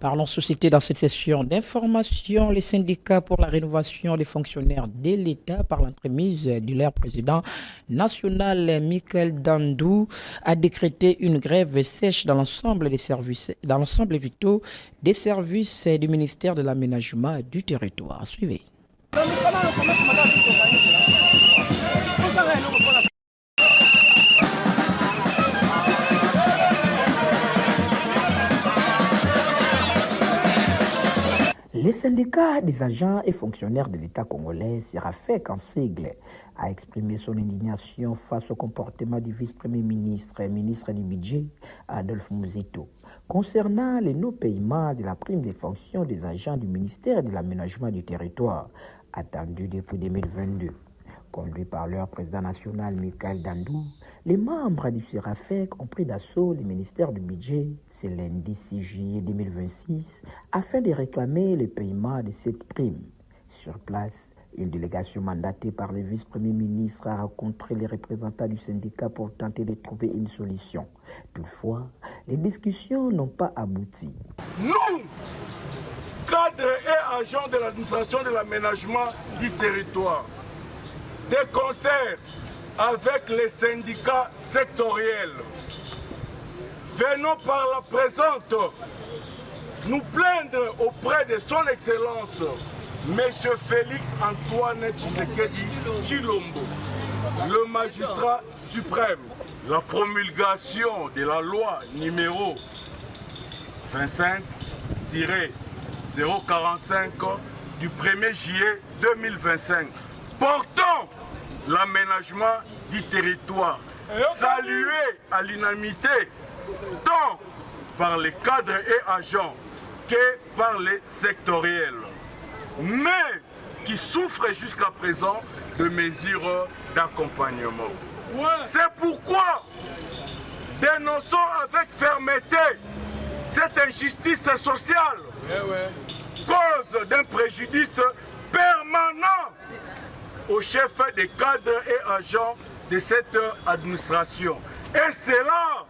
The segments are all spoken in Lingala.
Parlons société dans cette session d'information. Les syndicats pour la rénovation des fonctionnaires de l'État par l'entremise de leur président national Michael Dandou a décrété une grève sèche dans l'ensemble des services, des services du ministère de l'Aménagement du territoire. Suivez. Les syndicats des agents et fonctionnaires de l'État congolais, SIRAFEC en sigle, a exprimé son indignation face au comportement du vice-premier ministre et ministre du budget, Adolphe Muzito, concernant les non-paiements de la prime des fonctions des agents du ministère de l'Aménagement du territoire, attendu depuis 2022. Conduit par leur président national Michael Dandou, les membres du SIRAFEC ont pris d'assaut le ministère du budget ce lundi 6 juillet 2026 afin de réclamer le paiement de cette prime. Sur place, une délégation mandatée par le vice-premier ministre a rencontré les représentants du syndicat pour tenter de trouver une solution. Toutefois, les discussions n'ont pas abouti. Nous, cadres et agents de l'administration de l'aménagement du territoire, de concert avec les syndicats sectoriels, venons par la présente nous plaindre auprès de son Excellence M. Félix Antoine Tshisekedi Tshilombo, le magistrat suprême. La promulgation de la loi numéro 25-045 du 1er juillet 2025 portant l'aménagement du territoire, salué à l'unanimité tant par les cadres et agents que par les sectoriels, mais qui souffrent jusqu'à présent de mesures d'accompagnement. C'est pourquoi dénonçons avec fermeté cette injustice sociale, cause d'un préjudice permanent au chef des cadres et agents de cette administration. Et cela,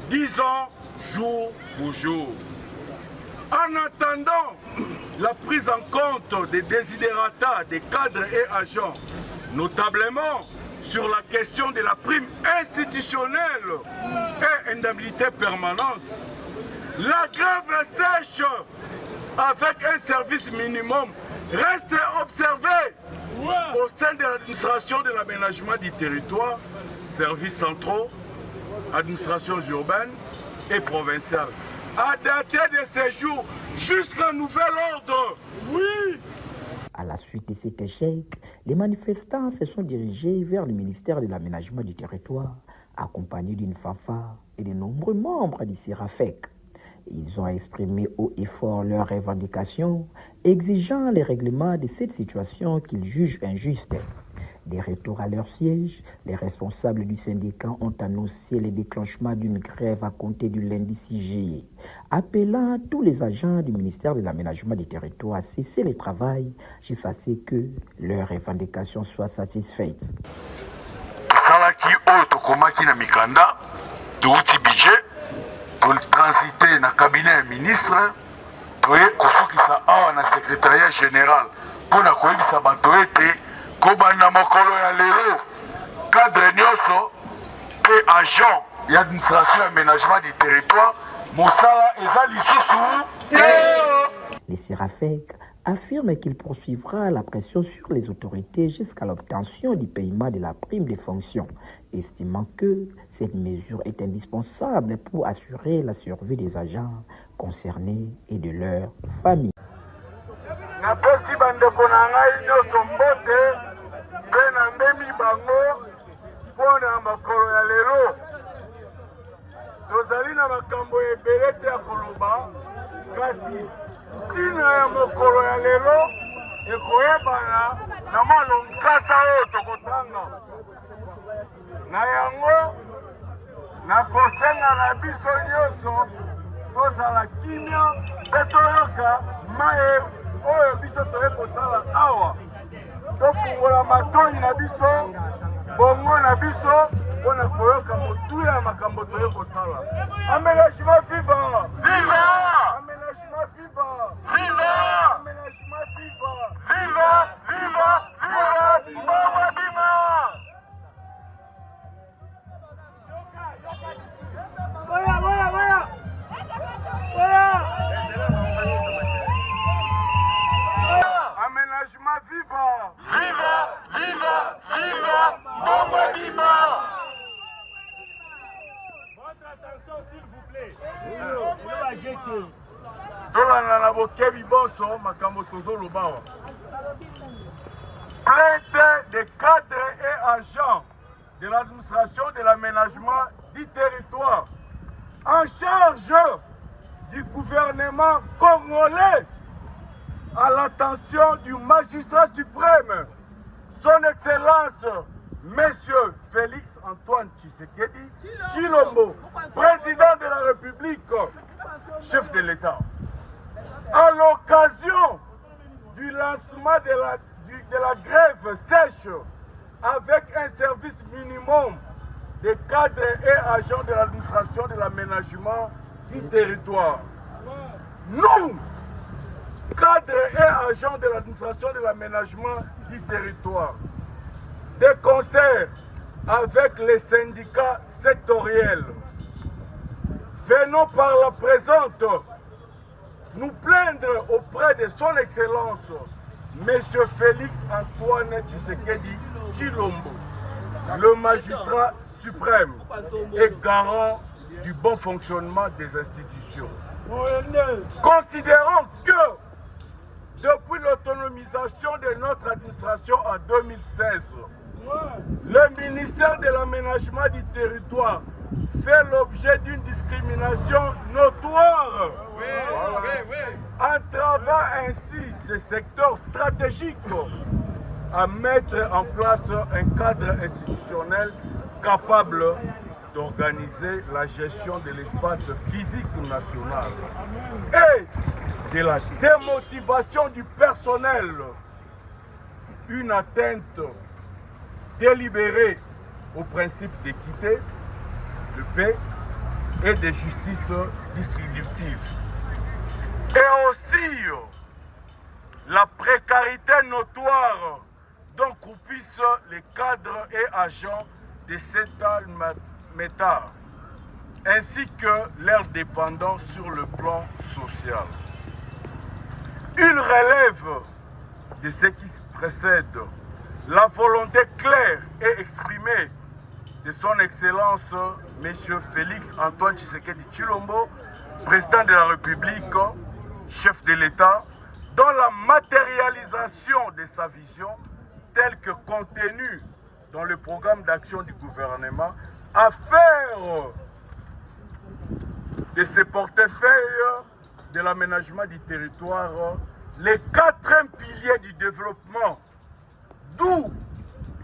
10 ans, jour pour jour. En attendant la prise en compte des desiderata des cadres et agents, notablement sur la question de la prime institutionnelle et indemnité permanente, la grève sèche avec un service minimum reste observée au sein de l'administration de l'aménagement du territoire, services centraux, administrations urbaines et provinciales. À dater de ces jours jusqu'à nouvel ordre. Oui. À la suite de cet échec, les manifestants se sont dirigés vers le ministère de l'Aménagement du territoire, accompagnés d'une fanfare et de nombreux membres du SIRAFEC. Ils ont exprimé haut et fort leurs revendications, exigeant les règlements de cette situation qu'ils jugent injuste. Des retours à leur siège, les responsables du syndicat ont annoncé le déclenchement d'une grève à compter du lundi 6 juillet, appelant tous les agents du ministère de l'Aménagement du territoire à cesser le travail jusqu'à ce que leurs revendications soient satisfaites. Salaki Otokomaki na Mikanda, Touti budget, pour transiter na cabinet ya ministre, toye kosukisa awa na secrétariat général, pour na koyebisa bato ete kobanda mokolo ya lelo cadre nyonso pe agent ya administration et aménagement du territoire mosala eza lisusu te. Les SIRAFEC affirme qu'il poursuivra la pression sur les autorités jusqu'à l'obtention du paiement de la prime de fonction, estimant que cette mesure est indispensable pour assurer la survie des agents concernés et de leurs familles. Napesi bandeko na ngai nyonso mbote mpe na mbemi bango mpona makolo ya lelo. Tozali na makambo ebele te ya koloba, kasi ntina ya mokolo ya lelo ekoyebana na malonkasa oyo tokotanga. Na yango nakosenga na biso nyonso tozala kimia mpe toyoka maye oyo biso toye kosala awa. Tofungola matoi na biso, bongo na biso, mpona koyoka motuya ya makambo toye kosala. Aménagement viva! Viva! Aménagement tolanda na bokebi bonso makambo tozoloba. Plainte des cadres et agents de l'administration de l'aménagement du territoire en charge du gouvernement congolais à l'attention du magistrat suprême, son Excellence, Monsieur Félix Antoine Tshisekedi Tshilombo, président de la République, chef de l'État. À l'occasion du lancement de la grève sèche avec un service minimum des cadres et agents de l'administration de l'aménagement du territoire. Nous, cadres et agents de l'administration de l'aménagement du territoire, de concert avec les syndicats sectoriels, venons par la présente nous plaindre auprès de son Excellence, Monsieur Félix Antoine Tshisekedi Tshilombo, le magistrat suprême et garant du bon fonctionnement des institutions. Considérons que depuis l'autonomisation de notre administration en 2016, le ministère de l'aménagement du territoire fait l'objet d'une discrimination notoire, entravant ainsi ce secteur stratégique à mettre en place un cadre institutionnel capable d'organiser la gestion de l'espace physique national et de la démotivation du personnel, une atteinte délibérée au principe d'équité, de paix et de justice distributive. Et aussi la précarité notoire dont croupissent les cadres et agents de cet État, ainsi que leurs dépendants sur le plan social. Il relève de ce qui précède la volonté claire et exprimée de son Excellence M. Félix Antoine Tshisekedi Tshilombo, président de la République, chef de l'État, dans la matérialisation de sa vision telle que contenue dans le programme d'action du gouvernement, à faire de ce portefeuille de l'aménagement du territoire les 4 piliers du développement, d'où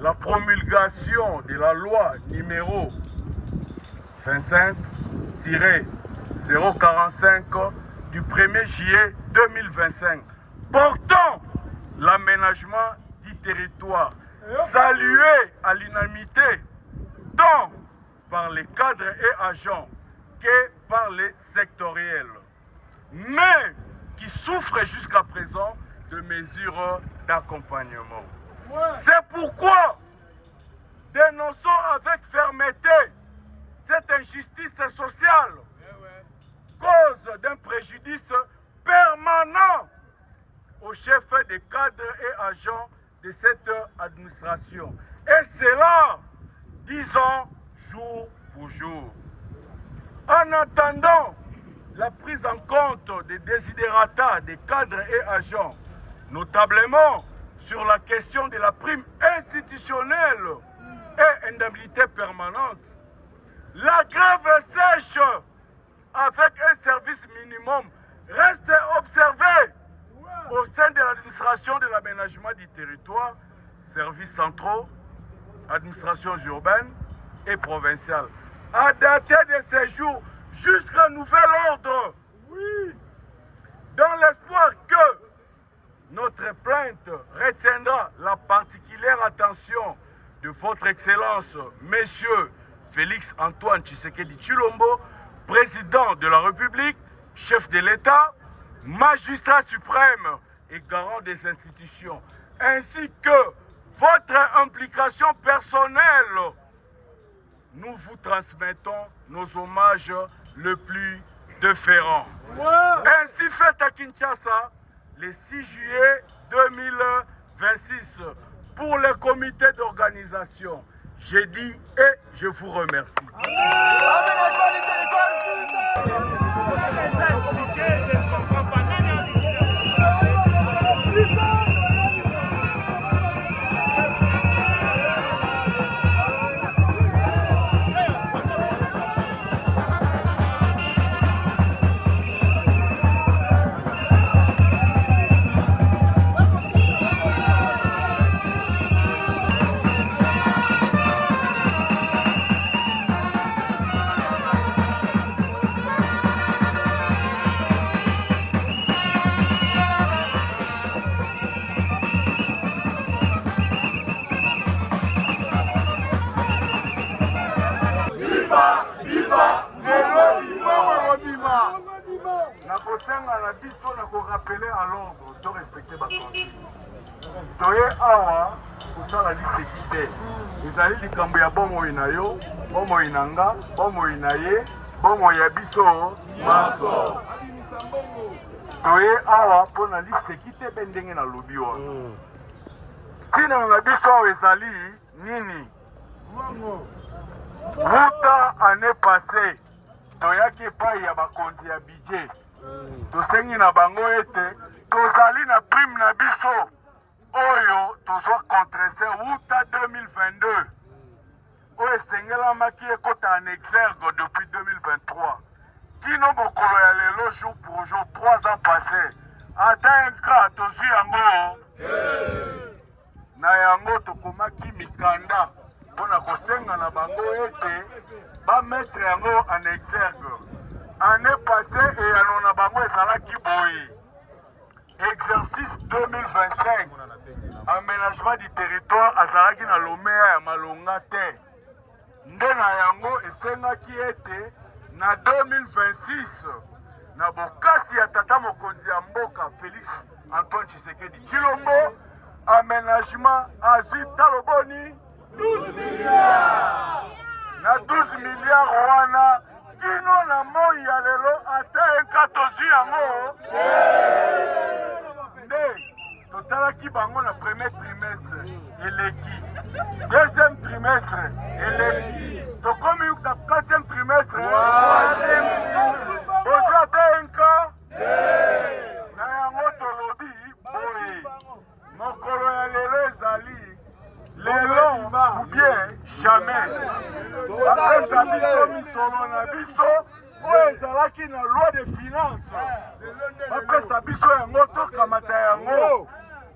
la promulgation de la loi numéro 25-045 du 1er juillet 2025 portant l'aménagement du territoire, salué à l'unanimité tant par les cadres et agents que par les sectoriels, mais qui souffre jusqu'à présent de mesures d'accompagnement. C'est pourquoi dénonçons avec fermeté cette injustice sociale, cause d'un préjudice permanent aux chefs des cadres et agents de cette administration. Et cela, disons, jour pour jour. En attendant la prise en compte des desiderata des cadres et agents, notablement sur la question de la prime institutionnelle et indemnité permanente, la grève sèche avec un service minimum reste observée au sein de l'administration de l'aménagement du territoire, services centraux, administrations urbaines et provinciales, à dater de ces jours jusqu'à nouvel ordre. Oui. Dans l'espoir que notre plainte retiendra la particulière attention de votre Excellence, Monsieur Félix Antoine Tshisekedi Tshilombo, président de la République, chef de l'État, magistrat suprême et garant des institutions, ainsi que votre implication personnelle, nous vous transmettons nos hommages le plus déférents. Ainsi fait à Kinshasa, le 6 juillet 2026, pour le comité d'organisation. J'ai dit et je vous remercie. nakosenga na biso na korapele à l'ordre to respecter baconsigne toye awa kosala liseki te ezali likambo ya bomoi na yo bomoi na nga bomoi na ye bomoi ya biso maso toye awa mpo na liseki te mpe ndenge nalobi wana ntina na biso awa ezali nini wuta année passé toyaki epai ya bakonzi ya budget tosengi na bango ete tozali na prime na biso oyo tozwa contrese wuta 2022 oyo esengelamaki ekota en exergue depuis 2023 kino mokolo ya lelo jour pour jour 3 ans passé ata un cas tozwi yango na yango tokomaki mikanda mpona kosenga na bango ete bametre yango en exergue année passée eyano na bango ezalaki boye exercice 2025 aménagement du territoire azalaki na lomea ya malonga te nde na yango esengaki ete na 2026 na bokasi ya tata mokonzi ya mboka Félix Antoine Tshisekedi Tshilombo aménagement azwi talo boni 12 milliards na 12 milliards wana kino na moi ya lelo ata enka tozwi yango nde totalaki bango na premier trimestre eleki deuxième trimestre eleki tokomi na quatrième trimestre ozwi ata enka na yango tolobi boye mokolo ya lelo ezali lelo ou bien jamais apesa biso misolo na biso oyo ezalaki na loi de finance bapesa biso yango tokamata yango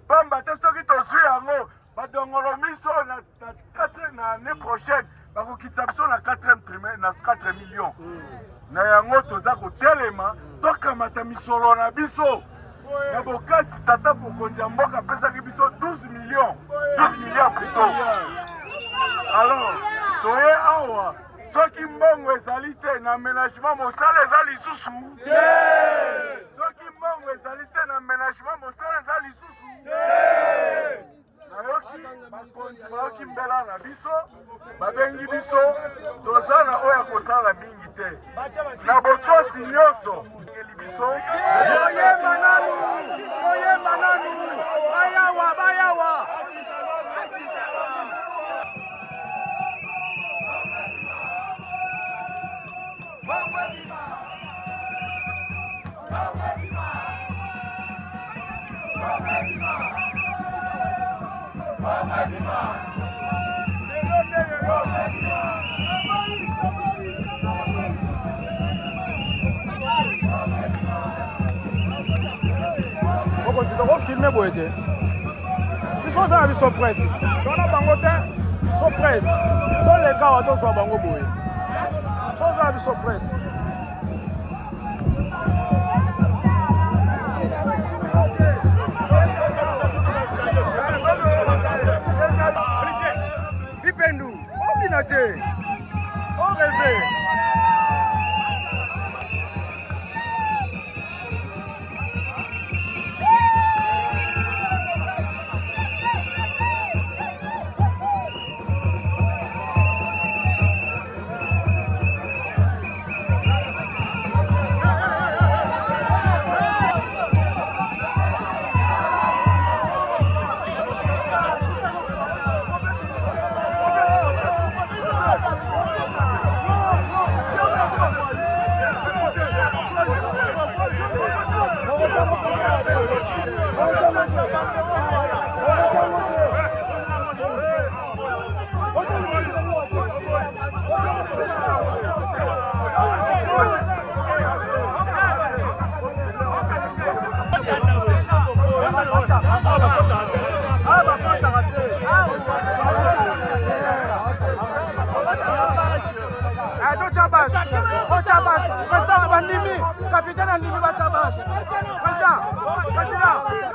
pamba te soki tozwi yango badongolo miso na année prochaine bakokitisa biso na 4 millions na yango toza kotelema tokamata misolo na biso na bokasi tata mokonzi ya mboka apesaki biso 12 millions plutôt alors toye awa soki mbongo ezali te na aménagement mosala eza lisusu soki mbongo ezali te na aménagement mosala eza lisusu nayoki bakonzi bayoki mbela na biso babengi biso toza na oyo ya kosala mingi te na botosi nyonso ngeli biso boyemba nanu bayawa On filme boye te biso oza na biso presse ti tona bango te so presse toleka awa tozwa bango boye so oza na biso presse bipendu obina te oreve Capitaine Andimi Batabas. Président.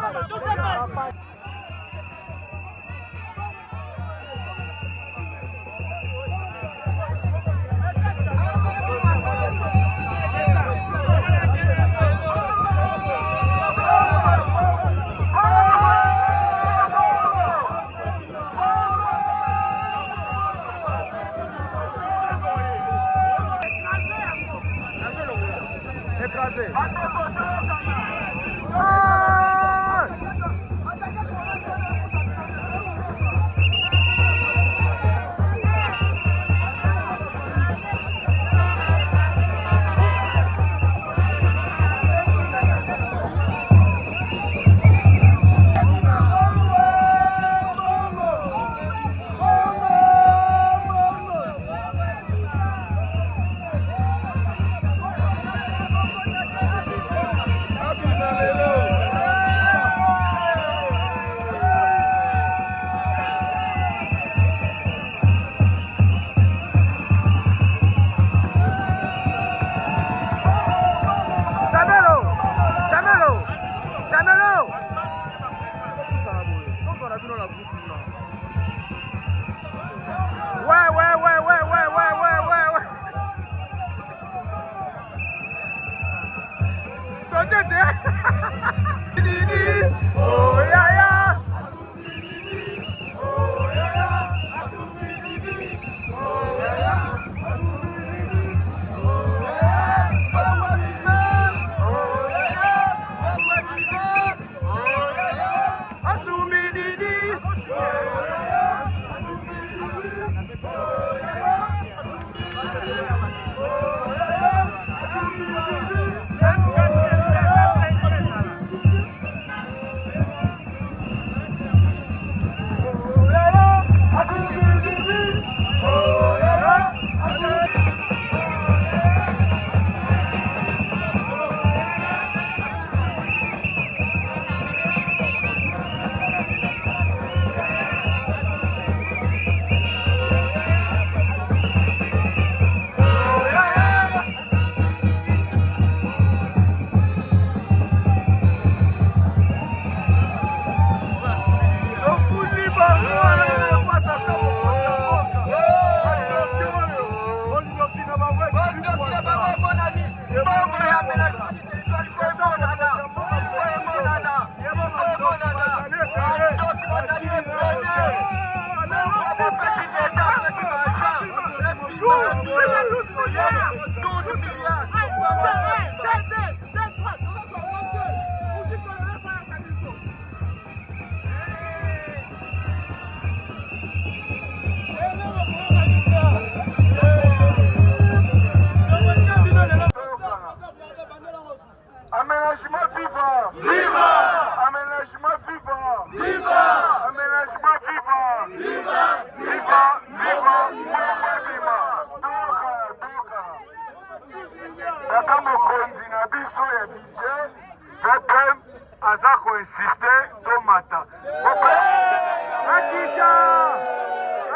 Aménagement vivant! Viva! Aménagement vivant! Viva! Aménagement vivant! Viva! Viva! Viva! Viva! Kaka mokonzi na biso ya budget VPM aza koinsiste tomata. Akita!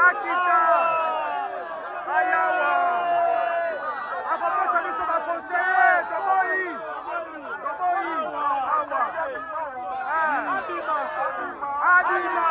Akita! Ayawa! Akapesa biso ba conseil Toboi! Adima!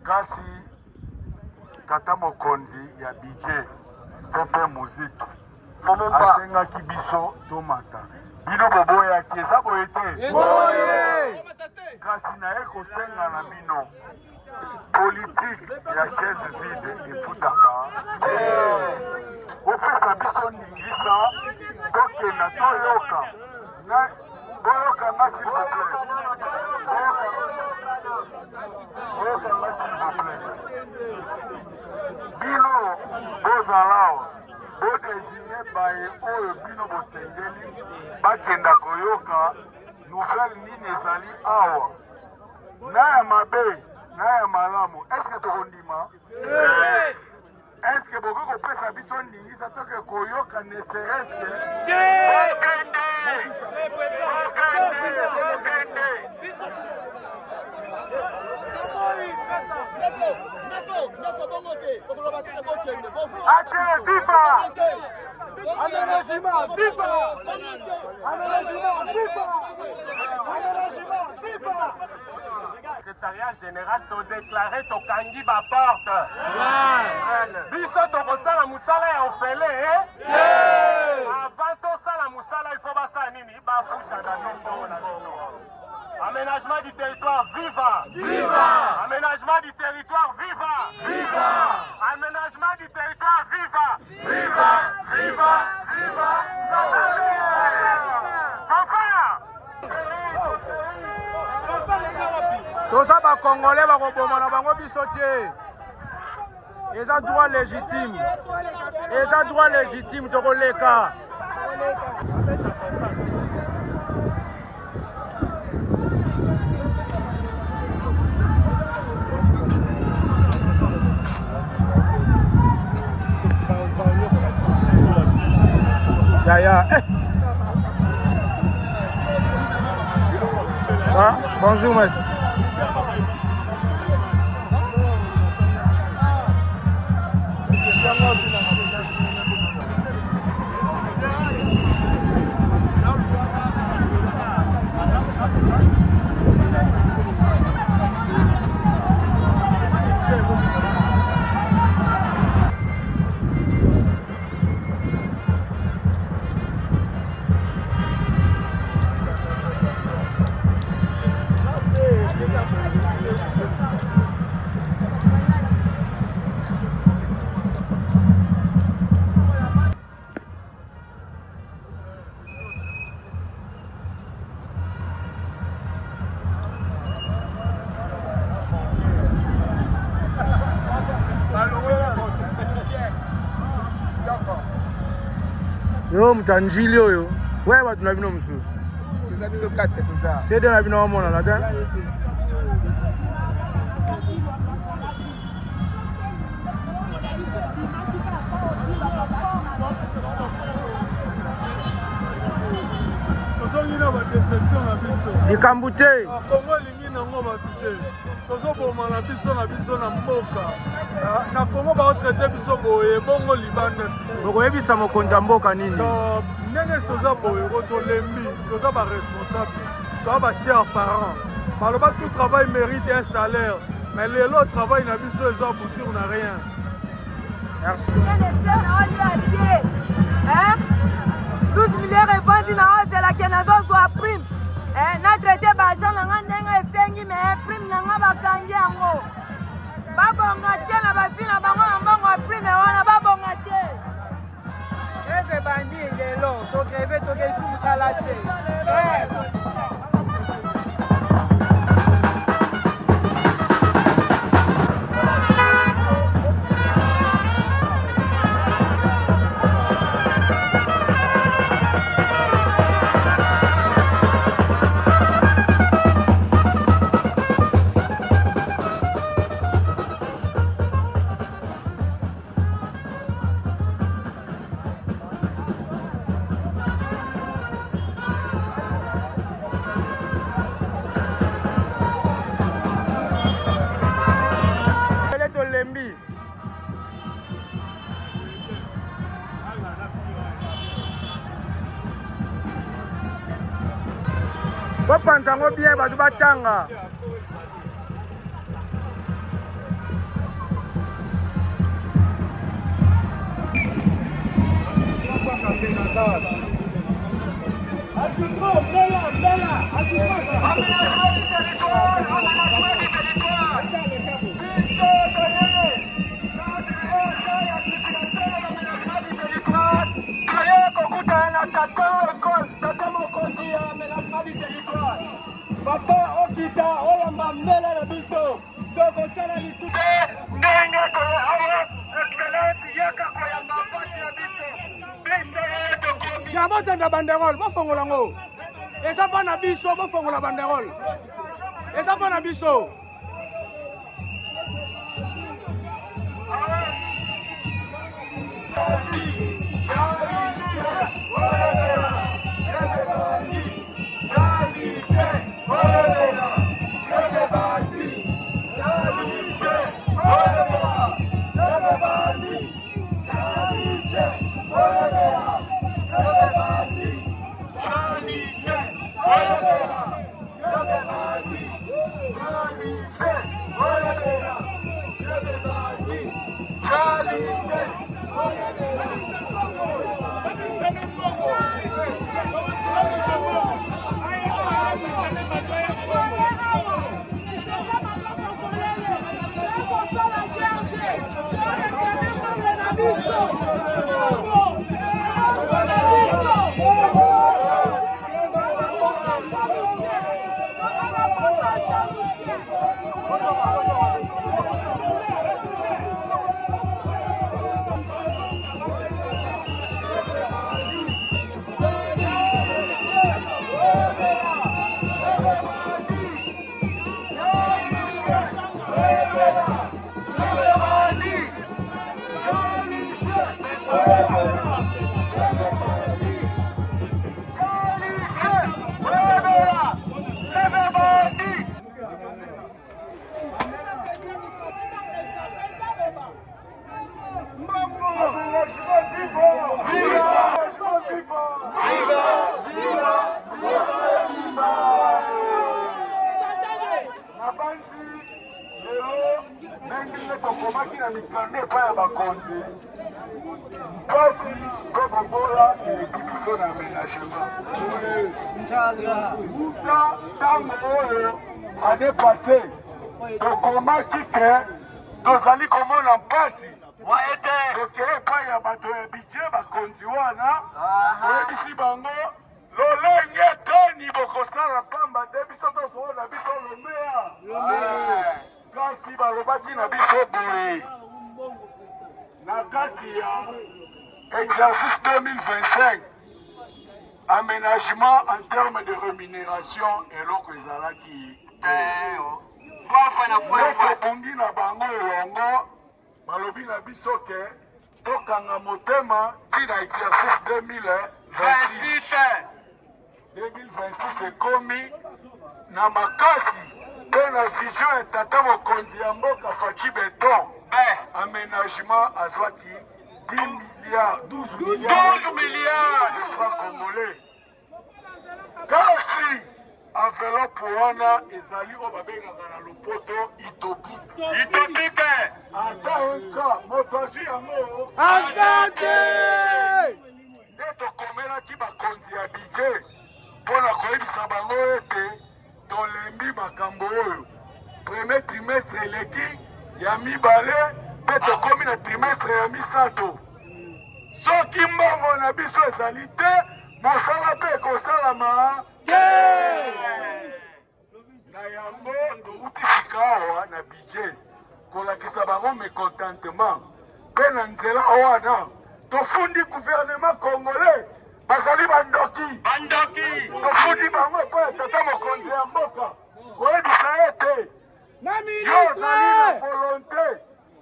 kasi tata mokonzi ya budget to mpe muziki asengaki biso tomata bino boboyaki eza boye te kasi naye kosenga na bino politike ya chaise vide efutaka opesa biso ndingisa tokenda toyoka boyoka nga s'il vous plaît bino bozala bodesine baye oyo bino bosengeli bakenda koyoka nouvelle nini ezali awa na ya mabe na ya malamu eske tokondima eske bokoki kopesa biso ndingisa toke koyoka ne sereske ate viva aménagement viva aménagement viva aménagement viva secrétariat général to déclaré tokangi ba porte biso tokosala musala ya ofele avant tosala musala il faut basala nini bafuta na ntongo na biso. Aménagement du territoire, viva! Viva! Aménagement du territoire, viva! Viva! Aménagement du territoire, viva! Viva! Viva! Viva! toza bakongolais bakoboma na bango biso te eza droit légitime tokoleka Yaya. Ah, bonjour, monsieur. Yo mtanjili oyo wewe watu na bino msusu tuzabiso kate tuza sede na bino wamona na ta tozongina ba déception na biso likambute Kongo lingi nango batute tozoboma na biso na mboka na Kongo baotraite biso boye bongo libanda okoyebisa mokonzi ya mboka nini ndenge toza boye tolembi toza baresponsable toza bachers parents baloba tout travail mérite un salaire mais lelo travail na biso eza aboutir na rien. Merci. 12 millions répondit na ozelaki nazozwa prime na traité baagent nanga ndenge esengi mais prime nanga bakangi yango babonga te na bafi na bango na mbongo ya prime wana babonga te eve bandi lelo togreve tokeisi mosala te bopanza ngo bien batu batanga Yamotenda banderole, bofongola ngo. Eza pa na biso, bofongola banderole. Eza pa na biso. Année passée, tokomaki ke tozali komona mpasi tokeye epai ya bato ya budget bakonzi wana toyebisi bango lolenge toni bokosala pamba te biso tosowo na biso lomea kasi balobaki na biso boye na kati ya exercice 2025 aménagement en termes de rémunération eloko ezalaki tobungi na bango elongo balobi na biso ke tokanga motema ntina exercice 2026 ekomi na makasi mpe na vision ya tata mokonzi ya mboka Faci Beton aménagement azwaki 10 milliards, 12 milliards de francs congolais. Kasi enveloppe wana ezali oyo babengaka na lopoto itopike ata enka moto azwi yango Azate! nde tokomelaki bakonzi ya budget mpo na koyebisa bango ete tolembi makambo oyo premier trimestre eleki ya mibale mpe tokomi na trimestre ya misato soki mbongo na biso ezali te mosala mpe ekosalama na yango touti sika awa na budget kolakisa bango mécontentement mpe na nzela wana tofundi gouvernement congolais bazali bandoki tofundi bango epai ya tata mokonzi ya mboka koyebisa ete yo ozali na volonté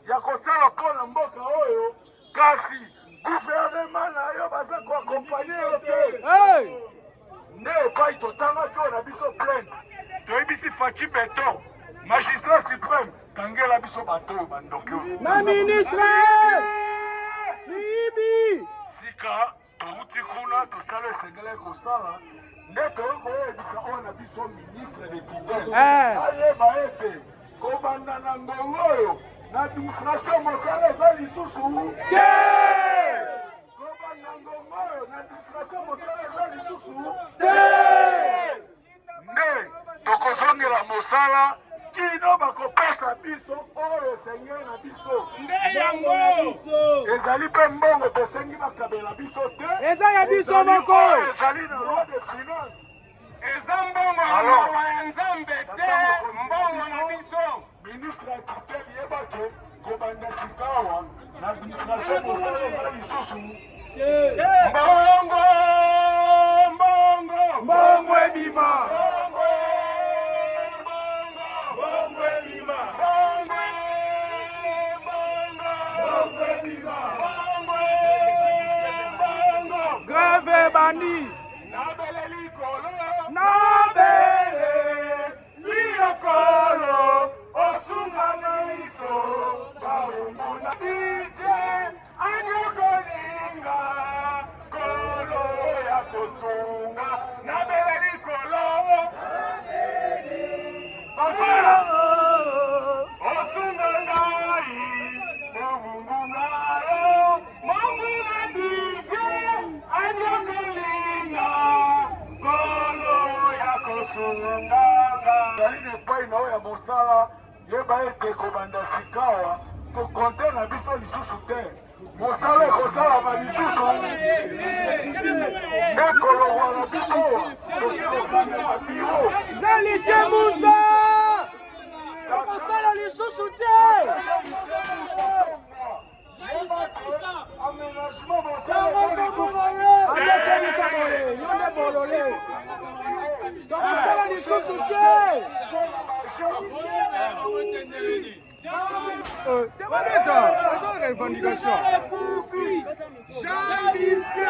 ya kosala mpo na mboka oyo kasi gouvernement na yo baza koakompanye yo te nde epai totangaki oyo na biso plainte toyebisi Faci Beton magistrat suprême kangela biso bato oyo bandoki oyo na ministre Sibi sika touti kuna tosala esengeli kosala nde toyei koyebisa oyo na biso ministre de tutelle ayeba ete kobanda na ngongo oyo na administration mosala eza lisusu kobanda ngongo oyo administration mosala eza lisusu te nde tokozongela mosala kino bakopesa biso oyo esengi na biso nde yango ezali mpe mbongo tosengi bakabela biso te eza ya biso moko ezali na loi de finance eza mbongo ya mawa ya nzambe te mbongo na biso ministre ya tutele yebake kobanda sikawa na administration mosala eza lisusu mbongo mbongo ebima grave bandi nabele likolo nabele liokolo osunga miso baombona dije anyokolinga kolo ya kosunga nabele likolo osunga ngai momungunayo monguna dije anyokolinga kolo ya kosunganga aline epai na oyo ya mosala yeba ete kobanda sikawa tokonte na biso lisusu te mosala ekosalama lisusu nde kolongwa na biso tokokokanga biro jalise musa okosala lisusu te adekanisa boye yo nde bolole tokosala lisusu te tebaleta ezalaka revendication jalise